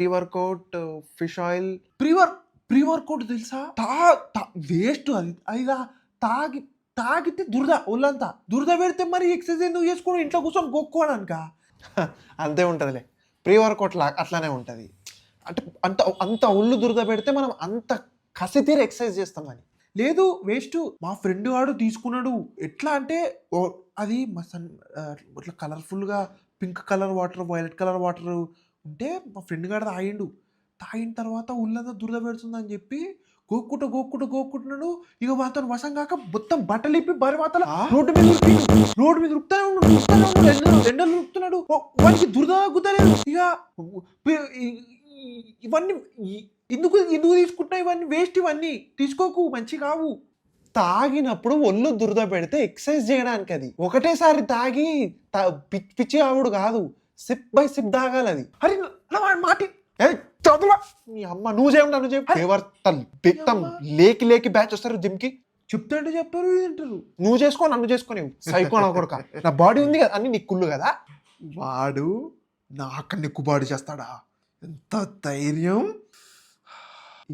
Pre workout, fish oil. Pre workout తెలుసా? Waste అది. అయినా తాగి తాగితే ఒళ్ళంతా దురద పెడితే మరి ఎక్సర్సైజ్ ఎందుకు చేసుకోవడం? ఇంట్లో కూర్చొని గొక్కోవడానిక? అంతే ఉంటుందిలే. ప్రీ వర్కౌట్ అట్లానే ఉంటుంది. అంటే అంత అంత ఒళ్ళు దురద పెడితే మనం అంత కసి తీర ఎక్సర్సైజ్ చేస్తామని. లేదు వేస్ట్. మా ఫ్రెండ్ వాడు తీసుకున్నాడు. ఎట్లా అంటే అది ఇట్లా కలర్ఫుల్గా pink colour water, violet colour water ఉంటే మా ఫ్రెండ్ గాడు తాగిండు. తాగిన తర్వాత ఒళ్ళంతా దురద పెడుతుందని చెప్పి గోక్కుంటున్నాడు. ఇక మాతో వశం కాక మొత్తం బట్టలు ఇప్పి బరి మాతల రోడ్డు మీద ఉరుకుతానే ఉన్నాడు. ఎండలు ఉరుకుతున్నాడు. వాడికి దురద గుద్దలేదు. ఇక ఇవన్నీ ఎందుకు తీసుకుంటున్నా? ఇవన్నీ వేస్ట్. ఇవన్నీ తీసుకోకు, మంచి కావు. తాగినప్పుడు ఒళ్ళు దురద పెడితే ఎక్సర్సైజ్ చేయడానికి అది. ఒకటేసారి తాగి పిచ్చి ఆవుడు కాదు, సిప్ బై సిప్ తాగాలి అది. అరే మాటి చదువు నీ అమ్మ. నువ్వు చేయడం లేకి బ్యాచ్ వస్తారు జిమ్ కి. చెప్తాంటే చెప్తారు, తింటారు. నువ్వు చేసుకో, నన్ను చేసుకొని సైకో నా కొడుక. నా బాడీ ఉంది కదా, అన్ని నీ కుళ్ళు కదా. వాడు నాకన్నా ఎక్కువ బాడీ చేస్తాడా? ఎంత ధైర్యం!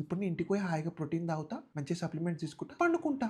ఇప్పుడు నేను ఇంటికి పోయి హాయిగా ప్రోటీన్ తాగుతా, మంచి సప్లిమెంట్స్ తీసుకుంటా, పండుకుంటా.